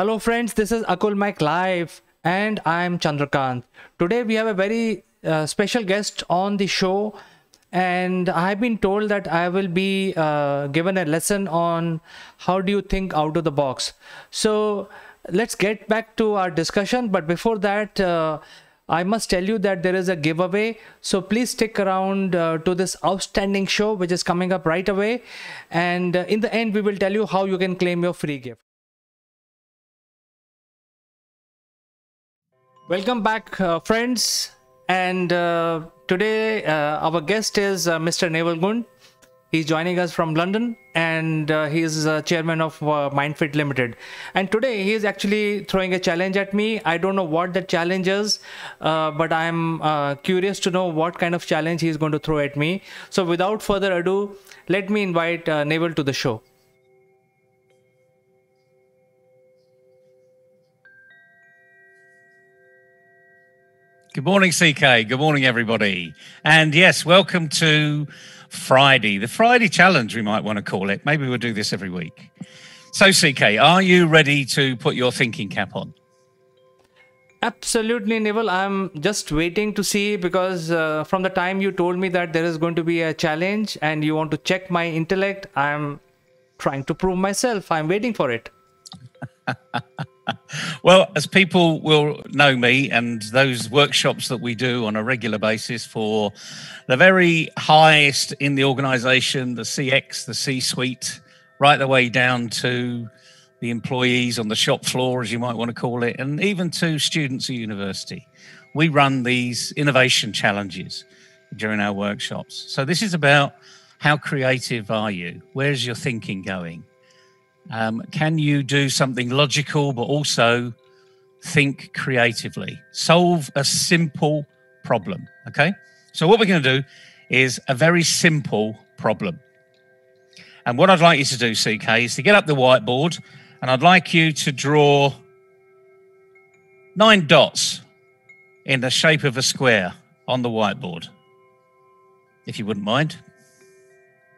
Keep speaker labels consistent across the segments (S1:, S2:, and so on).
S1: Hello friends, this is Akulmach live and I'm Chandrakant. Today we have a very special guest on the show, and I've been told that I will be given a lesson on how do you think out of the box. So let's get back to our discussion, but before that I must tell you that there is a giveaway, so please stick around to this outstanding show which is coming up right away, and in the end we will tell you how you can claim your free gift. Welcome back, friends. And today our guest is Mr. Neville Gaunt. He's joining us from London, and he is chairman of MindFit Limited. And today he is actually throwing a challenge at me. I don't know what the challenge is, but I'm curious to know what kind of challenge he is going to throw at me. So without further ado, let me invite Neville to the show.
S2: Good morning, CK. Good morning, everybody. And yes, welcome to Friday, the Friday challenge, we might want to call it. Maybe we'll do this every week. So, CK, are you ready to put your thinking cap on?
S1: Absolutely, Neville. I'm just waiting to see, because from the time you told me that there is going to be a challenge and you want to check my intellect, I'm trying to prove myself. I'm waiting for it.
S2: Well, as people will know me and those workshops that we do on a regular basis for the very highest in the organization, the CX, the C-suite, right the way down to the employees on the shop floor, as you might want to call it, and even to students at university. We run these innovation challenges during our workshops. So this is about how creative are you? Where's your thinking going? Can you do something logical, but also think creatively? Solve a simple problem, okay? So what we're going to do is a very simple problem. And what I'd like you to do, CK, is to get up the whiteboard, and I'd like you to draw 9 dots in the shape of a square on the whiteboard, if you wouldn't mind.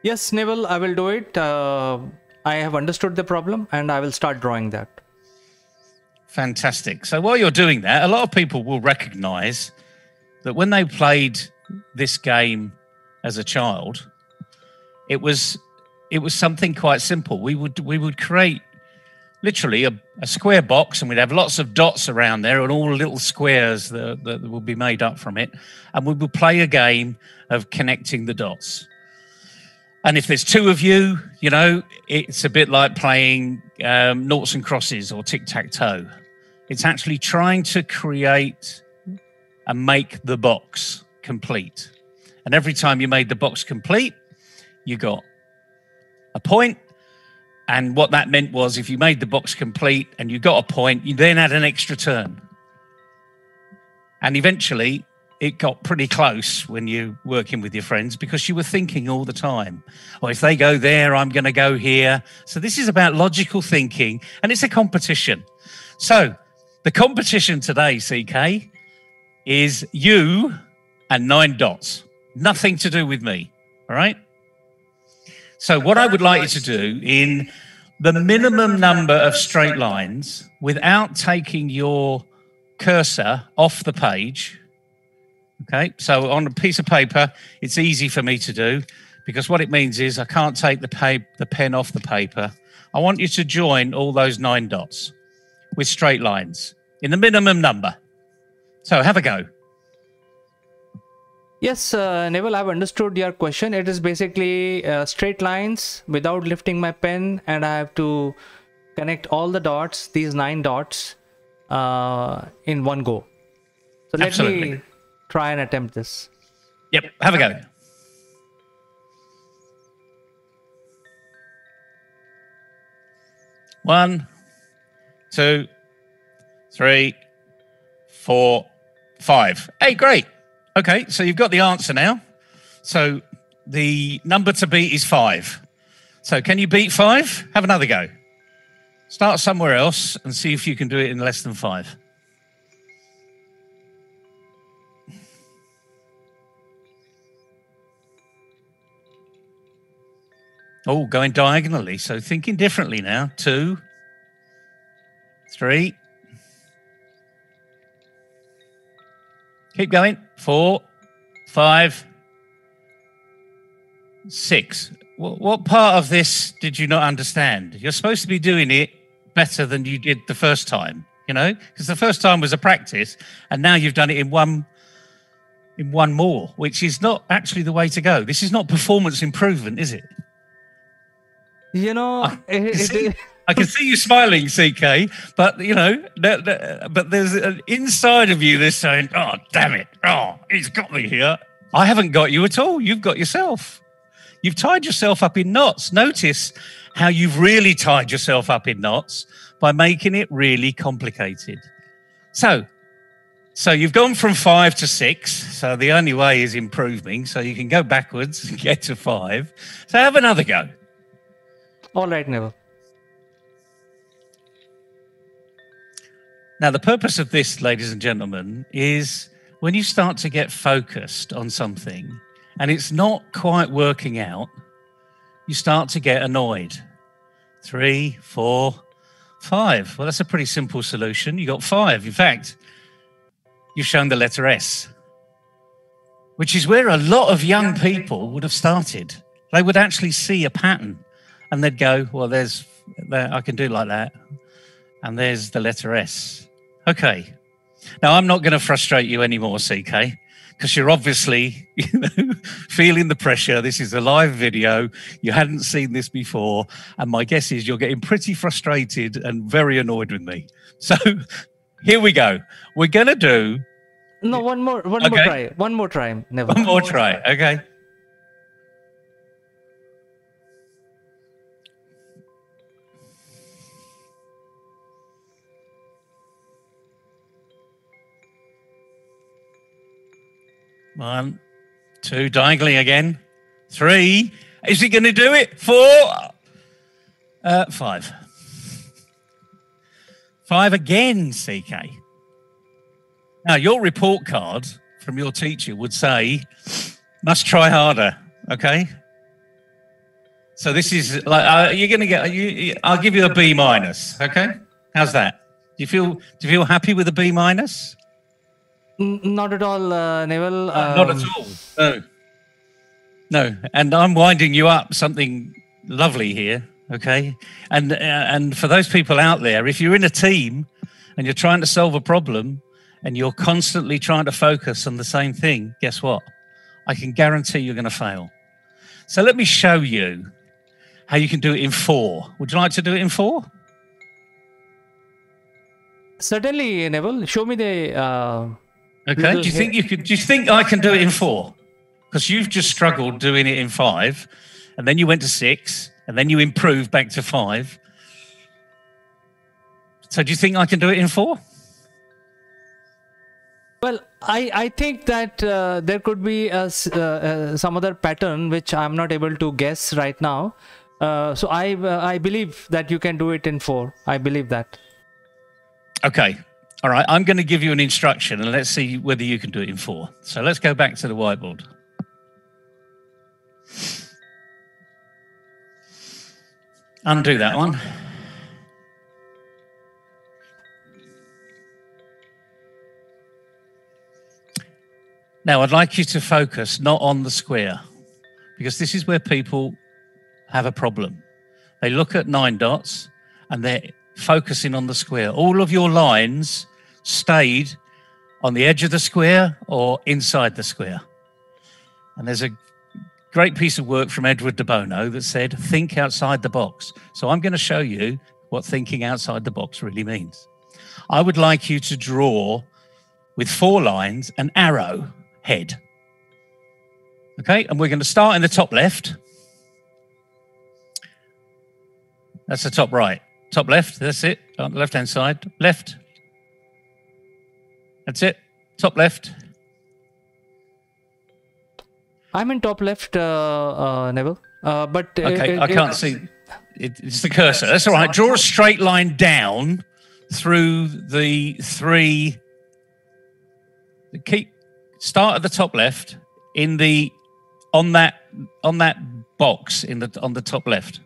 S1: Yes, Neville, I will do it. I have understood the problem and I will start drawing that.
S2: Fantastic. So while you're doing that, a lot of people will recognize that when they played this game as a child, it was something quite simple. We would create literally a square box, and we'd have lots of dots around there and all little squares that would be made up from it. And we would play a game of connecting the dots. And if there's 2 of you, you know, it's a bit like playing noughts and crosses or tic-tac-toe. It's actually trying to create and make the box complete. And every time you made the box complete, you got a point. And what that meant was, if you made the box complete and you got a point, you then had an extra turn. And eventually it got pretty close when you're working with your friends, because you were thinking all the time, or if they go there, I'm going to go here. So this is about logical thinking, and it's a competition. So the competition today, CK, is you and 9 dots. Nothing to do with me, all right? So what I would like you to do, in the minimum number of straight lines, without taking your cursor off the page. Okay, so on a piece of paper, it's easy for me to do, because what it means is I can't take the pen off the paper. I want you to join all those 9 dots with straight lines in the minimum number. So have a go.
S1: Yes, Neville, I've understood your question. It is basically straight lines without lifting my pen, and I have to connect all the dots, these 9 dots, in one go. So let me try and attempt this.
S2: Yep, have a go. One, 2, 3, 4, 5. Hey, great. Okay, so you've got the answer now. So the number to beat is 5. So can you beat 5? Have another go. Start somewhere else and see if you can do it in less than 5. Oh, going diagonally. So thinking differently now. 2, 3. Keep going. 4, 5, 6. What part of this did you not understand? You're supposed to be doing it better than you did the first time, you know, because the first time was a practice, and now you've done it in one more, which is not actually the way to go. This is not performance improvement, is it?
S1: You know,
S2: I can see you smiling, CK, but you know, but there's an inside of you that's saying, "Oh, damn it! Oh, he's got me here." I haven't got you at all. You've got yourself. You've tied yourself up in knots. Notice how you've really tied yourself up in knots by making it really complicated. So you've gone from 5 to 6. So the only way is improving. So you can go backwards and get to 5. So have another go.
S1: All right, Neville.
S2: Now, the purpose of this, ladies and gentlemen, is when you start to get focused on something and it's not quite working out, you start to get annoyed. 3, 4, 5. Well, that's a pretty simple solution. You got 5. In fact, you've shown the letter S, which is where a lot of young people would have started. They would actually see a pattern and they'd go, well, I can do like that. And there's the letter S. Okay. Now, I'm not going to frustrate you anymore, CK, because you're obviously feeling the pressure. This is a live video. You hadn't seen this before. And my guess is you're getting pretty frustrated and very annoyed with me. So here we go. We're going to do...
S1: No, one more try. One more try, Neville.
S2: One more try, okay. One, 2, diagonally again. 3. Is he going to do it? 4, 5. 5 again, CK. Now, your report card from your teacher would say, must try harder, okay? So this is like, you're going to get, I'll give you a B minus, okay? How's that? Do you feel happy with a B minus?
S1: Not at all, Neville.
S2: Not at all. No. No. And I'm winding you up something lovely here, okay? And for those people out there, if you're in a team and you're trying to solve a problem and you're constantly trying to focus on the same thing, guess what? I can guarantee you're going to fail. So let me show you how you can do it in 4. Would you like to do it in 4?
S1: Certainly, Neville. Show me the...
S2: Okay. Do you think I can do it in 4? Because you've just struggled doing it in 5, and then you went to 6, and then you improved back to 5. So do you think I can do it in 4?
S1: Well, I think that there could be some other pattern which I'm not able to guess right now. So I believe that you can do it in 4. I believe that.
S2: Okay. All right. I'm going to give you an instruction and let's see whether you can do it in 4. So let's go back to the whiteboard. Undo that one. Now, I'd like you to focus not on the square, because this is where people have a problem. They look at 9 dots and they're focusing on the square. All of your lines stayed on the edge of the square or inside the square. And there's a great piece of work from Edward de Bono that said, think outside the box. So I'm going to show you what thinking outside the box really means. I would like you to draw with 4 lines an arrow head. Okay, and we're going to start in the top left. That's the top right. Top left, that's it. On the left-hand side. Left. That's it. Top left.
S1: I'm in top left, Neville. But
S2: okay, I can't see. It's the cursor. That's all right. Draw a straight line down through the 3. Start at the top left on that box on the top left.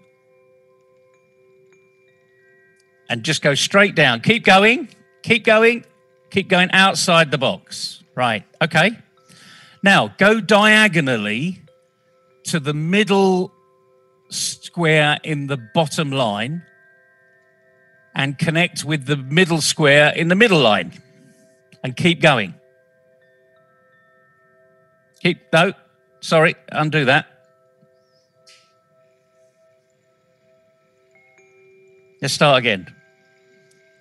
S2: and just go straight down. Keep going, keep going, keep going outside the box. Right, okay. Now, go diagonally to the middle square in the bottom line and connect with the middle square in the middle line and keep going. No, sorry, undo that. Let's start again.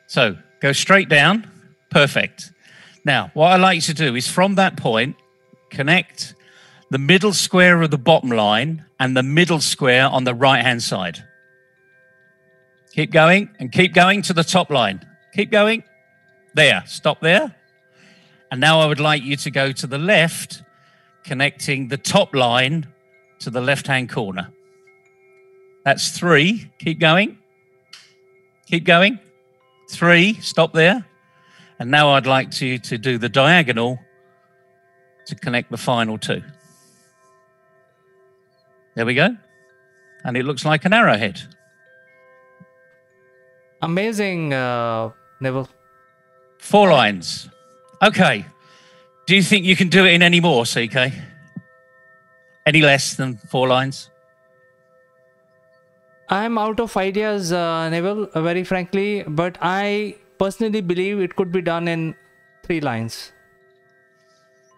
S2: So go straight down. Perfect. Now, what I'd like you to do is from that point, connect the middle square of the bottom line and the middle square on the right-hand side. Keep going and keep going to the top line. Keep going. There. Stop there. And now I would like you to go to the left, connecting the top line to the left-hand corner. That's 3. Keep going. Keep going. 3. Stop there. And now I'd like you to do the diagonal to connect the final 2. There we go. And it looks like an arrowhead.
S1: Amazing, Neville.
S2: 4 lines. Okay. Do you think you can do it in any more, CK? Any less than 4 lines?
S1: I'm out of ideas, Neville, very frankly, but I personally believe it could be done in 3 lines.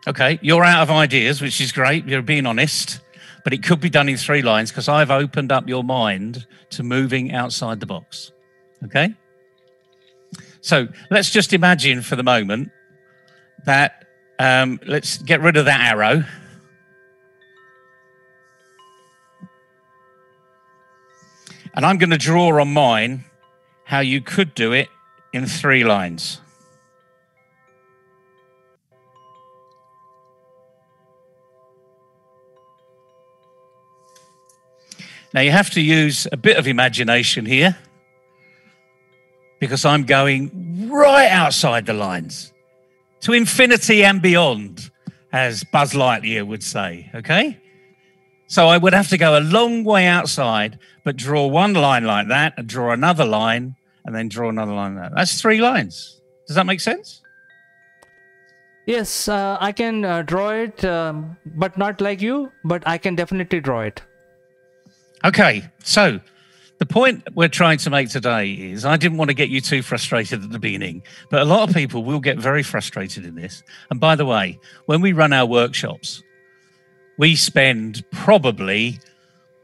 S2: Okay, you're out of ideas, which is great. You're being honest, but it could be done in 3 lines because I've opened up your mind to moving outside the box. Okay? So let's just imagine for the moment that let's get rid of that arrow. And I'm going to draw on mine how you could do it in 3 lines. Now you have to use a bit of imagination here because I'm going right outside the lines to infinity and beyond, as Buzz Lightyear would say, okay? So I would have to go a long way outside, but draw one line like that and draw another line and then draw another line like that. That's 3 lines. Does that make sense?
S1: Yes, I can draw it, but not like you, but I can definitely draw it.
S2: Okay, so the point we're trying to make today is I didn't want to get you too frustrated at the beginning, but a lot of people will get very frustrated in this. And by the way, when we run our workshops, we spend probably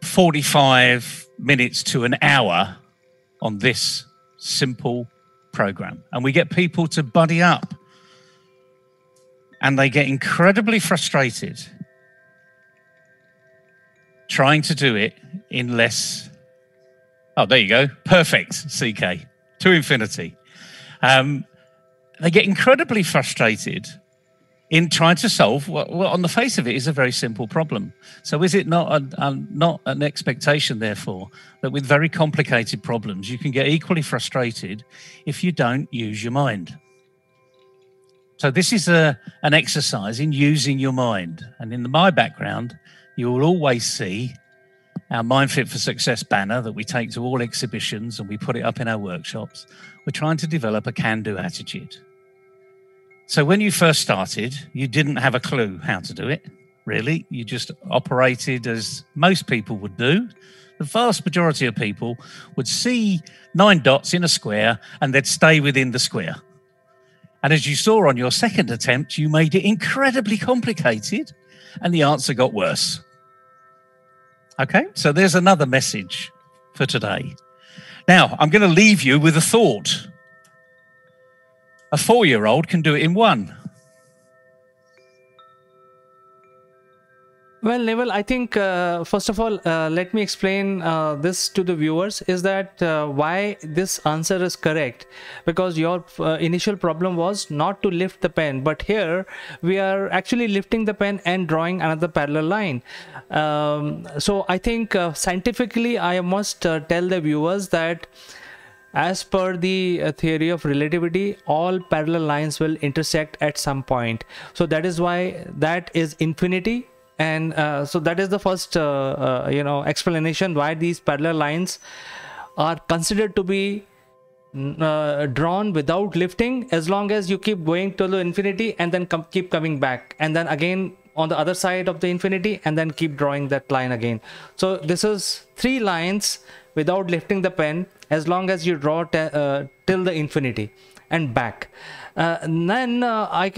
S2: 45 minutes to an hour on this simple program. And we get people to buddy up. And they get incredibly frustrated trying to do it in less. Oh, there you go. Perfect, CK. To infinity. They get incredibly frustrated in trying to solve what on the face of it is a very simple problem. So is it not an expectation, therefore, that with very complicated problems, you can get equally frustrated if you don't use your mind? So this is an exercise in using your mind. And in my background, you will always see our Mind Fit for Success banner that we take to all exhibitions and we put it up in our workshops. We're trying to develop a can-do attitude. So when you first started, you didn't have a clue how to do it, really. You just operated as most people would do. The vast majority of people would see 9 dots in a square and they'd stay within the square. And as you saw on your second attempt, you made it incredibly complicated and the answer got worse. Okay, so there's another message for today. Now, I'm going to leave you with a thought. A 4-year-old can do it in 1.
S1: Well, Neville, I think, first of all, let me explain this to the viewers, is that why this answer is correct. Because your initial problem was not to lift the pen, but here we are actually lifting the pen and drawing another parallel line. So I think scientifically, I must tell the viewers that as per the theory of relativity, all parallel lines will intersect at some point. So that is why that is infinity. And so that is the first explanation why these parallel lines are considered to be drawn without lifting, as long as you keep going to the infinity and then keep coming back, and then again on the other side of the infinity, and then keep drawing that line again. So this is 3 lines without lifting the pen, as long as you draw till the infinity and back. Then I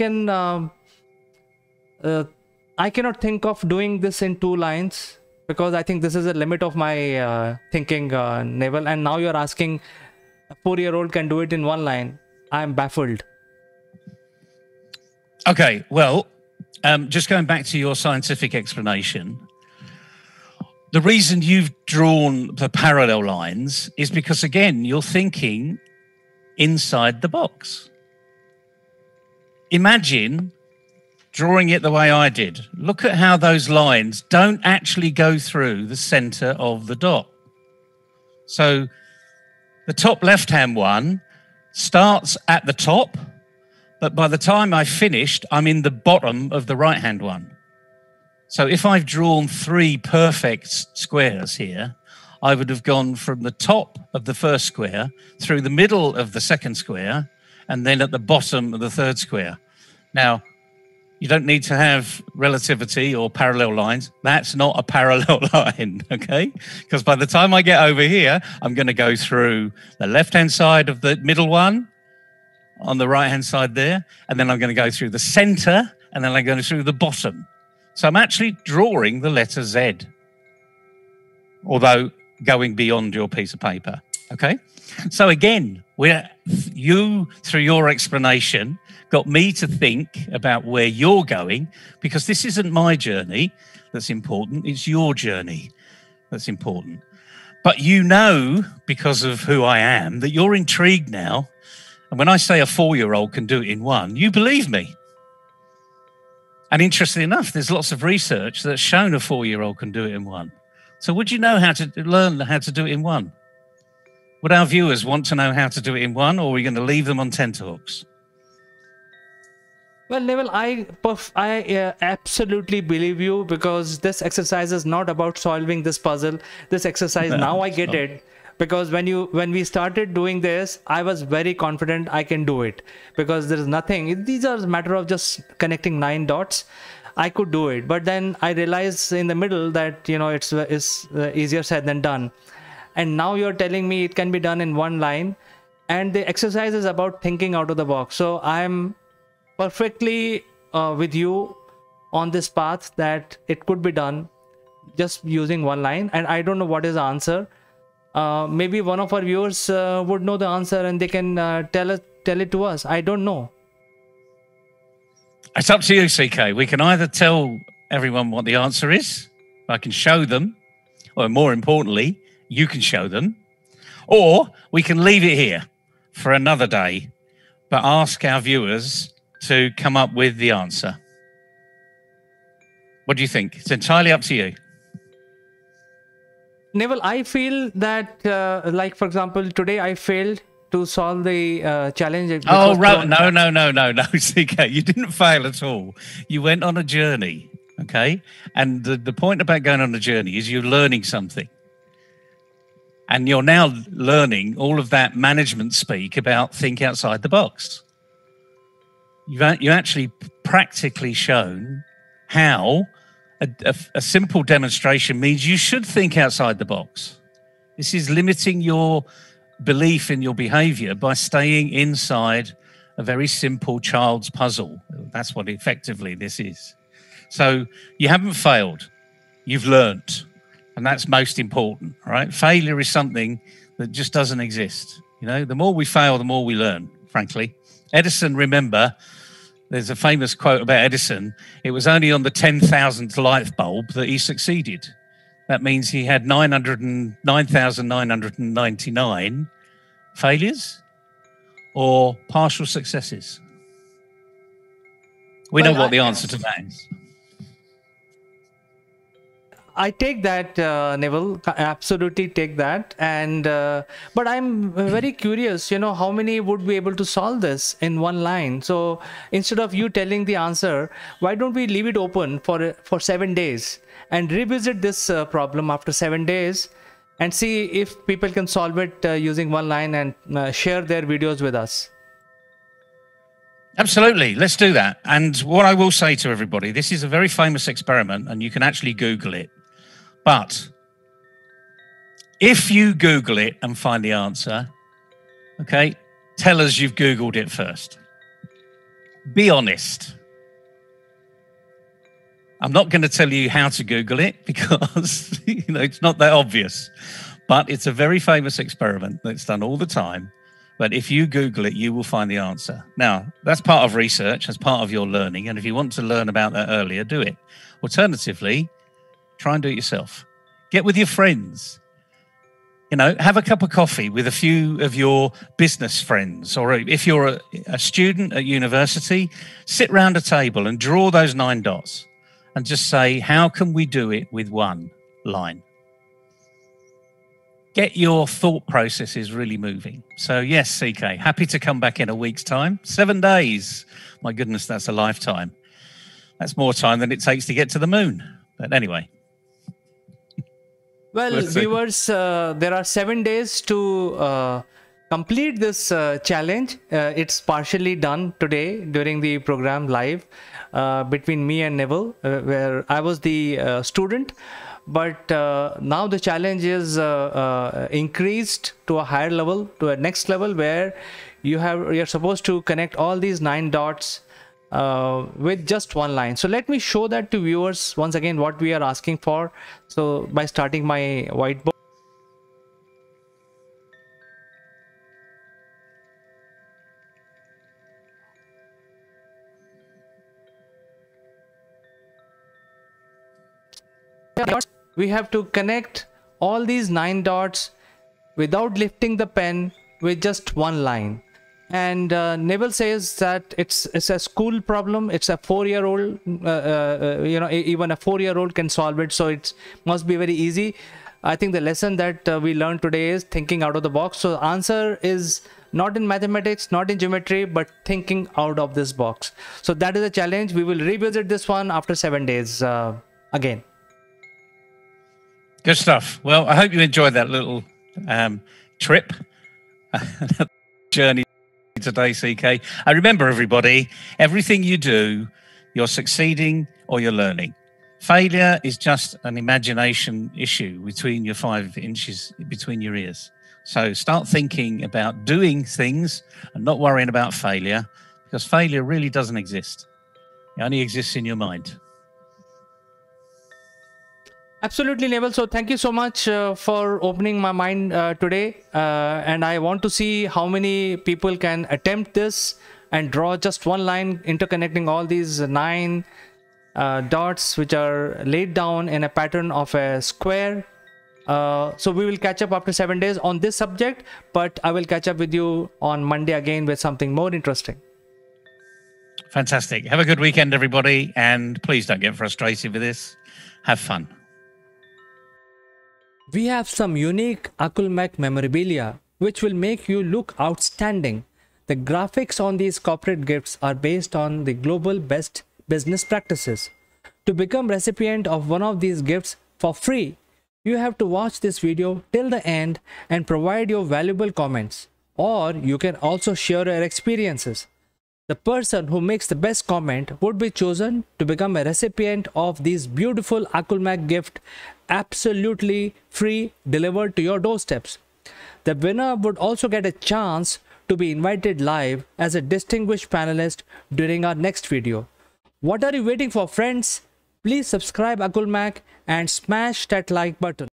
S1: cannot think of doing this in 2 lines, because I think this is the limit of my thinking, Neville. And now you're asking a 4-year-old can do it in 1 line. I'm baffled.
S2: Okay, well, just going back to your scientific explanation, the reason you've drawn the parallel lines is because, again, you're thinking inside the box. Imagine drawing it the way I did. Look at how those lines don't actually go through the center of the dot. So the top left-hand one starts at the top, but by the time I finished, I'm in the bottom of the right-hand one. So if I've drawn 3 perfect squares here, I would have gone from the top of the first square through the middle of the second square and then at the bottom of the third square. Now, you don't need to have relativity or parallel lines. That's not a parallel line, okay? Because by the time I get over here, I'm going to go through the left-hand side of the middle one on the right-hand side there, and then I'm going to go through the center, and then I'm going through the bottom. So I'm actually drawing the letter Z, although going beyond your piece of paper, okay? So again, you, through your explanation, got me to think about where you're going, because this isn't my journey that's important, it's your journey that's important. But you know, because of who I am, that you're intrigued now. And when I say a 4-year-old can do it in 1, you believe me. And interestingly enough, there's lots of research that's shown a 4-year-old can do it in 1. So would you know how to learn how to do it in 1? Would our viewers want to know how to do it in 1, or are we going to leave them on tenterhooks?
S1: Well, Neville, I absolutely believe you, because this exercise is not about solving this puzzle. This exercise, now I get it. Because when we started doing this, I was very confident I can do it, because there is nothing. These are a matter of just connecting 9 dots. I could do it, but then I realized in the middle that it's easier said than done. And now you're telling me it can be done in 1 line, and the exercise is about thinking out of the box. So I'm perfectly with you on this path that it could be done just using 1 line, and I don't know what is the answer. Maybe one of our viewers would know the answer, and they can tell it to us. I don't know.
S2: It's up to you, CK. We can either tell everyone what the answer is, I can show them, or more importantly, you can show them, or we can leave it here for another day, but ask our viewers to come up with the answer. What do you think? It's entirely up to you.
S1: Neville, I feel that, like, for example, today I failed to solve the challenge.
S2: Oh, right. No, CK, you didn't fail at all. You went on a journey, okay? And the point about going on a journey is you're learning something. And you're now learning all of that management speak about think outside the box. You actually practically shown how a simple demonstration means you should think outside the box. This is limiting your belief in your behavior by staying inside a very simple child's puzzle. That's what effectively this is. So you haven't failed. You've learnt. And that's most important, right? Failure is something that just doesn't exist. The more we fail, the more we learn, frankly. Edison, remember, there's a famous quote about Edison. It was only on the 10,000th light bulb that he succeeded. That means he had 9,999 failures or partial successes. We know what the answer to that is.
S1: I take that, Neville. Absolutely take that. And but I'm very curious. How many would be able to solve this in 1 line? So instead of you telling the answer, why don't we leave it open for 7 days and revisit this problem after 7 days? and see if people can solve it using one line, and share their videos with us.
S2: Absolutely. Let's do that. And what I will say to everybody, this is a very famous experiment and you can actually Google it. But if you Google it and find the answer, okay, tell us you've Googled it first. Be honest. I'm not going to tell you how to Google it because it's not that obvious. But it's a very famous experiment that's done all the time. But if you Google it, you will find the answer. Now, that's part of research, that's part of your learning. And if you want to learn about that earlier, do it. Alternatively, try and do it yourself. Get with your friends. Have a cup of coffee with a few of your business friends. Or if you're a student at university, sit round a table and draw those 9 dots and just say, how can we do it with one line? Get your thought processes really moving. So yes, CK, happy to come back in a week's time. 7 days. My goodness, that's a lifetime. That's more time than it takes to get to the moon. But anyway.
S1: Well, viewers, there are 7 days to complete this challenge. It's partially done today during the program live between me and Neville, where I was the student. But now the challenge is increased to a higher level, to a next level, where you're supposed to connect all these 9 dots with just one line. So let me show that to viewers once again what we are asking for. So by starting my whiteboard. We have to connect all these 9 dots without lifting the pen with just one line. And Neville says that it's a school problem. It's a 4-year-old, even a 4-year-old can solve it. So it must be very easy. I think the lesson that we learned today is thinking out of the box. So answer is not in mathematics, not in geometry, but thinking out of this box. So that is a challenge. We will revisit this one after 7 days again.
S2: Good stuff. Well, I hope you enjoyed that little trip, journey today, CK. I remember, everybody, everything you do, you're succeeding or you're learning. Failure is just an imagination issue between your 5 inches between your ears. So start thinking about doing things and not worrying about failure, because failure really doesn't exist. It only exists in your mind.
S1: Absolutely, Neville. So thank you so much for opening my mind today. And I want to see how many people can attempt this and draw just one line interconnecting all these 9 dots which are laid down in a pattern of a square. So we will catch up after 7 days on this subject, but I will catch up with you on Monday again with something more interesting.
S2: Fantastic. Have a good weekend, everybody. And please don't get frustrated with this. Have fun.
S1: We have some unique Akulmach memorabilia which will make you look outstanding. The graphics on these corporate gifts are based on the global best business practices. To become recipient of one of these gifts for free, you have to watch this video till the end and provide your valuable comments. Or you can also share your experiences. The person who makes the best comment would be chosen to become a recipient of this beautiful Akulmach gift, absolutely free, delivered to your doorsteps. The winner would also get a chance to be invited live as a distinguished panelist during our next video. What are you waiting for, friends? Please subscribe Akulmach and smash that like button.